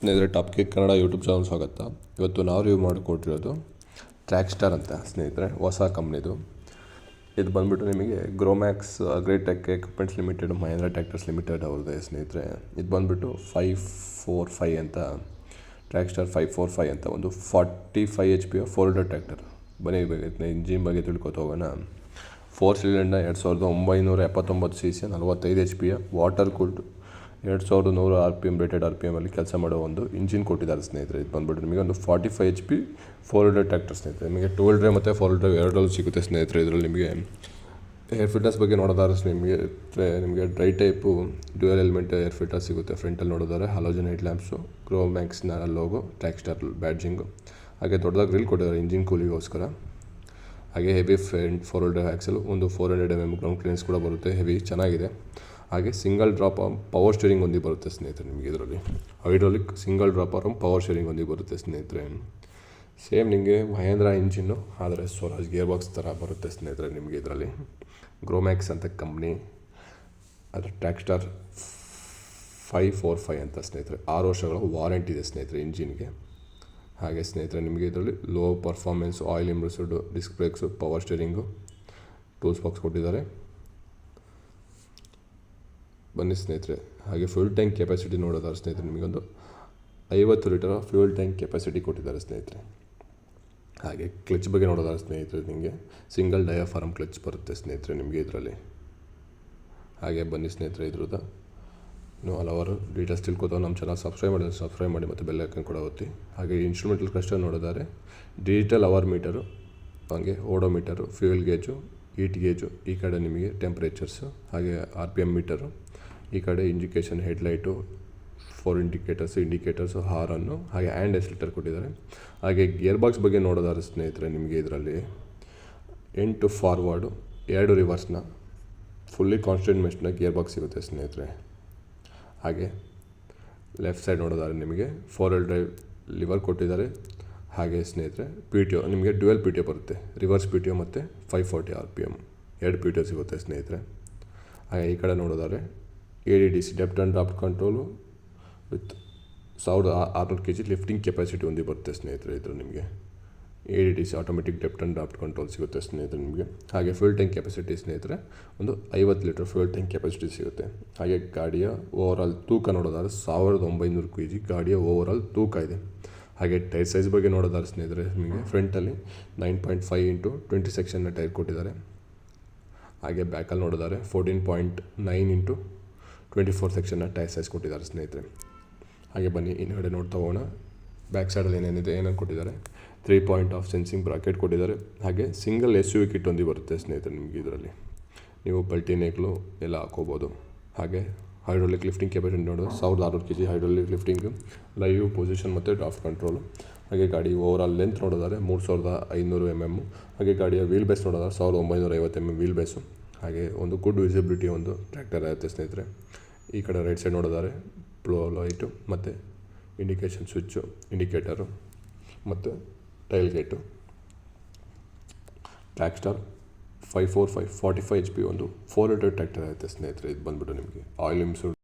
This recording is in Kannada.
ಸ್ನೇಹಿತರೆ top kick Kannada YouTube channel ಸ್ವಾಗತ. ಇವತ್ತು ನಾವು ರಿವ್ಯೂ ಮಾಡಿಕೊಟ್ಟಿರೋದು ಟ್ರ್ಯಾಕ್ ಸ್ಟಾರ್ ಅಂತ ಸ್ನೇಹಿತರೆ, ಹೊಸ ಕಂಪ್ನಿದು. ಇದು ಬಂದುಬಿಟ್ಟು ನಿಮಗೆ Growmax Agritech equipments limited, Mahindra tractors limited ಅವ್ರದ್ದೇ ಸ್ನೇಹಿತರೆ. ಇದು ಬಂದುಬಿಟ್ಟು 545 ಅಂತ, ಟ್ರ್ಯಾಕ್ ಸ್ಟಾರ್ 545 ಅಂತ ಒಂದು 45 HP 400 ಟ್ರ್ಯಾಕ್ಟರ್. ಬನ್ನಿ ಇದನ್ನ ಇಂಜಿನ್ ಬಗ್ಗೆ ತಿಳ್ಕೊತ ಹೋಗೋಣ. 4 cylinder 2979 cc 45 HP water cooled 2100 RPM rated RPM ಅಲ್ಲಿ ಕೆಲಸ ಮಾಡೋ ಒಂದು ಇಂಜಿನ್ ಕೊಟ್ಟಿದ್ದಾರೆ ಸ್ನೇಹಿತರೆ. ಇದು ಬಂದುಬಿಟ್ಟು ನಿಮಗೆ ಒಂದು 45 HP 400 ಟ್ರ್ಯಾಕ್ಟರ್ ಸ್ನೇಹಿತರೆ. ನಿಮಗೆ 2 ವೀಲ್ ಡ್ರೈವ್ ಮತ್ತು 4 ವೀಲ್ ಡ್ರೈವ್ ಎರಡರಲ್ಲೂ ಸಿಗುತ್ತೆ ಸ್ನೇಹಿತರೆ. ಇದರಲ್ಲಿ ನಿಮಗೆ ಏರ್ ಫಿಲ್ಟರ್ಸ್ ಬಗ್ಗೆ ನೋಡೋದಾದ್ರೆ ನಿಮಗೆ dry type dual element air filter ಸಿಗುತ್ತೆ. ಫ್ರಂಟಲ್ಲಿ ನೋಡೋದಾದ್ರೆ ಹಲೋಜನ್ ಹೆಡ್ ಲ್ಯಾಂಪ್ಸು, ಗ್ರೋಮ್ಯಾಕ್ಸ್ನ ಲೋಗೋ, ಟ್ರ್ಯಾಕ್ ಸ್ಟಾರ್ ಬ್ಯಾಡ್ಜಿಂಗು, ಹಾಗೆ ದೊಡ್ಡದಾಗಿ ಗ್ರಿಲ್ ಕೊಟ್ಟಿದ್ದಾರೆ ಇಂಜಿನ್ ಕೂಲಿಗೋಸ್ಕರ. ಹಾಗೆ heavy front 4 wheel drive axle, ಒಂದು 400 mm ಗ್ರೌಂಡ್ ಕ್ಲಿಯರೆನ್ಸ್ ಕೂಡ ಬರುತ್ತೆ, ಹೆವಿ ಚೆನ್ನಾಗಿದೆ. ಹಾಗೆ ಸಿಂಗಲ್ ಡ್ರಾಪ್ ಪವರ್ ಸ್ಟೀರಿಂಗ್ ಒಂದಿಗೆ ಬರುತ್ತೆ ಸ್ನೇಹಿತರೆ. ನಿಮಗೆ ಇದರಲ್ಲಿ hydraulic single drop power steering ಒಂದಿಗೆ ಬರುತ್ತೆ ಸ್ನೇಹಿತರೆ. ಸೇಮ್ ನಿಮಗೆ ಮಹೇಂದ್ರ ಇಂಜಿನ್ನು, ಆದರೆ ಸ್ವರಾಜ್ ಗೇರ್ ಬಾಕ್ಸ್ ಥರ ಬರುತ್ತೆ ಸ್ನೇಹಿತರೆ. ನಿಮಗೆ ಇದರಲ್ಲಿ ಗ್ರೋಮ್ಯಾಕ್ಸ್ ಅಂತ ಕಂಪ್ನಿ, ಅದರ ಟ್ರ್ಯಾಕ್ ಸ್ಟಾರ್ 545 ಅಂತ ಸ್ನೇಹಿತರೆ. 6 ವರ್ಷಗಳ ವಾರಂಟಿ ಇದೆ ಸ್ನೇಹಿತರೆ ಇಂಜಿನ್ಗೆ. ಹಾಗೆ ಸ್ನೇಹಿತರೆ ನಿಮಗೆ ಇದರಲ್ಲಿ low performance, oil immersed disc brakes, power steering, tools box ಕೊಟ್ಟಿದ್ದಾರೆ. ಬನ್ನಿ ಸ್ನೇಹಿತರೆ. ಹಾಗೆ ಫ್ಯೂಲ್ ಟ್ಯಾಂಕ್ ಕೆಪಾಸಿಟಿ ನೋಡೋದಾದ್ರೆ ಸ್ನೇಹಿತರೆ ನಿಮಗೊಂದು 50 ಲೀಟರ್ ಫ್ಯೂಲ್ ಟ್ಯಾಂಕ್ ಕೆಪಾಸಿಟಿ ಕೊಟ್ಟಿದ್ದಾರೆ ಸ್ನೇಹಿತರೆ. ಹಾಗೆ ಕ್ಲಚ್ ಬಗ್ಗೆ ನೋಡೋದಾದ್ರೆ ಸ್ನೇಹಿತರೆ ನಿಮಗೆ ಸಿಂಗಲ್ ಡಯಾಫಾರ್ಮ್ ಕ್ಲಚ್ ಬರುತ್ತೆ ಸ್ನೇಹಿತರೆ ನಿಮಗೆ ಇದರಲ್ಲಿ. ಹಾಗೆ ಬನ್ನಿ ಸ್ನೇಹಿತರೆ, ಇದ್ರದ್ದು ನೀವು ಹಲವಾರು ಡೀಟೇಲ್ಸ್ ತಿಳ್ಕೊತಾವೆ. ನಮ್ಮ ಚಾನಲ್ ಸಬ್ಸ್ಕ್ರೈಬ್ ಮಾಡಿ ಮತ್ತು ಬೆಲ್ ಐಕನ್ ಕೂಡ ಒತ್ತಿ. ಹಾಗೆ ಇನ್ಸ್ಟ್ರೂಮೆಂಟಲ್ ಕ್ಲಸ್ಟರ್ ನೋಡೋದಾದ್ರೆ ಡಿಜಿಟಲ್ ಅವರ್ ಮೀಟರು, ಹಾಗೆ ಓಡೋಮೀಟರು, ಫ್ಯೂಯಲ್ ಗೇಜು, ಹೀಟ್ ಗೇಜು, ಈ ಕಡೆ ನಿಮಗೆ ಟೆಂಪ್ರೇಚರ್ಸು, ಹಾಗೆ RPM ಮೀಟರು, ಈ ಕಡೆ ಇಂಡಿಕೇಷನ್ ಹೆಡ್ಲೈಟು, 4 ಇಂಡಿಕೇಟರ್ಸು, ಹಾರನ್ನು, ಹಾಗೆ ಹ್ಯಾಂಡ್ ಎಕ್ಸಿಲೇಟರ್ ಕೊಟ್ಟಿದ್ದಾರೆ. ಹಾಗೆ ಗೇರ್ ಬಾಕ್ಸ್ ಬಗ್ಗೆ ನೋಡೋದಾದ್ರೆ ಸ್ನೇಹಿತರೆ ನಿಮಗೆ ಇದರಲ್ಲಿ 8 ಫಾರ್ವರ್ಡು 2 ರಿವರ್ಸ್ನ ಫುಲ್ಲಿ ಕಾನ್ಸ್ಟೆಂಟ್ ಮೆಷ್ನ ಗೇರ್ ಬಾಕ್ಸ್ ಸಿಗುತ್ತೆ ಸ್ನೇಹಿತರೆ. ಹಾಗೆ ಲೆಫ್ಟ್ ಸೈಡ್ ನೋಡೋದಾದ್ರೆ ನಿಮಗೆ 4 ವೀಲ್ ಡ್ರೈವ್ ಲಿವರ್ ಕೊಟ್ಟಿದ್ದಾರೆ. ಹಾಗೆ ಸ್ನೇಹಿತರೆ PTO ನಿಮಗೆ ಡ್ಯುಯಲ್ PTO ಬರುತ್ತೆ, ರಿವರ್ಸ್ PTO ಮತ್ತು 540 RPM 2 PTO ಸಿಗುತ್ತೆ ಸ್ನೇಹಿತರೆ. ಹಾಗೆ ಈ ಕಡೆ ನೋಡೋದಾದ್ರೆ ADDC depth and draft control with 1600 kg lifting capacity ಒಂದಿಗೆ ಬರುತ್ತೆ ಸ್ನೇಹಿತರೆ. ಇದು ನಿಮಗೆ ADDC automatic depth and draft control ಸಿಗುತ್ತೆ ಸ್ನೇಹಿತರೆ ನಿಮಗೆ. ಹಾಗೆ ಫ್ಯೂಲ್ ಟ್ಯಾಂಕ್ ಕೆಪಾಸಿಟಿ ಸ್ನೇಹಿತರೆ ಒಂದು 50 ಲೀಟರ್ ಫ್ಯೂಲ್ ಟ್ಯಾಂಕ್ ಕೆಪಾಸಿಟಿ ಸಿಗುತ್ತೆ. ಹಾಗೆ ಗಾಡಿಯ ಓವರಾಲ್ ತೂಕ ನೋಡೋದಾದ್ರೆ 1900 kg ಗಾಡಿಯ ಓವರಾಲ್ ತೂಕ ಇದೆ. ಹಾಗೆ ಟೈರ್ ಸೈಜ್ ಬಗ್ಗೆ ನೋಡೋದಾದ್ರೆ ಸ್ನೇಹಿತರೆ ನಿಮಗೆ ಫ್ರಂಟಲ್ಲಿ 9.5 × 20 ಸೆಕ್ಷನ್ನ ಟೈರ್ ಕೊಟ್ಟಿದ್ದಾರೆ. ಹಾಗೆ ಬ್ಯಾಕಲ್ಲಿ ನೋಡೋದಾದ್ರೆ 14.9 × 24 ಸೆಕ್ಷನ್ನ ಟೈರ್ ಸೈಜ್ ಕೊಟ್ಟಿದ್ದಾರೆ ಸ್ನೇಹಿತರೆ. ಹಾಗೆ ಬನ್ನಿ ಇನ್ನೊಂದು ನೋಡ್ತಾ ಹೋಗೋಣ. ಬ್ಯಾಕ್ ಸೈಡಲ್ಲಿ ಏನೇನು ಕೊಟ್ಟಿದ್ದಾರೆ. 3 ಪಾಯಿಂಟ್ ಆಫ್ ಸೆನ್ಸಿಂಗ್ ಬ್ರಾಕೆಟ್ ಕೊಟ್ಟಿದ್ದಾರೆ. ಹಾಗೆ ಸಿಂಗಲ್ SUV ಕಿಟ್ ಒಂದಿಗೆ ಬರುತ್ತೆ ಸ್ನೇಹಿತರೆ ನಿಮಗೆ ಇದರಲ್ಲಿ. ನೀವು ಪಲ್ಟಿನೇಕ್ಲು ಎಲ್ಲ ಹಾಕೋಬೋದು. ಹಾಗೆ ಹೈಡ್ರಾಲಿಕ್ ಲಿಫ್ಟಿಂಗ್ ಕೆಪಾಸಿಟಿ ನೋಡೋದು 1600 kg hydraulic lifting, live position ಮತ್ತು ಡ್ರಾಫ್ಟ್ ಕಂಟ್ರೋಲು. ಹಾಗೆ ಗಾಡಿ ಓವರಾಲ್ ಲೆಂತ್ ನೋಡೋದಾದ್ರೆ 3500 mm. ಹಾಗೆ ಗಾಡಿಯ ವೀಲ್ ಬೇಸ್ ನೋಡೋದಾದ್ರೆ 1950 mm ವೀಲ್ ಬೇಸು. ಹಾಗೆ ಒಂದು ಗುಡ್ ವಿಸಿಬಿಲಿಟಿ ಒಂದು ಟ್ರ್ಯಾಕ್ಟರ್ ಇರುತ್ತೆ ಸ್ನೇಹಿತರೆ. ಈ ಕಡೆ ರೈಟ್ ಸೈಡ್ ನೋಡೋದಾದ್ರೆ ಬ್ಲೋ ಲೈಟು ಮತ್ತು ಇಂಡಿಕೇಷನ್ ಸ್ವಿಚ್ಚು, ಇಂಡಿಕೇಟರು ಮತ್ತು tailgate. Trakstar 545 45 HP ಒಂದು 400 ಟ್ರ್ಯಾಕ್ಟರ್ ಇರುತ್ತೆ ಸ್ನೇಹಿತರೆ. ಇದು ಬಂದುಬಿಟ್ಟು ನಿಮಗೆ ಆಯಿಲ್ ಇಂಬ್ರೆಸ್ಡ್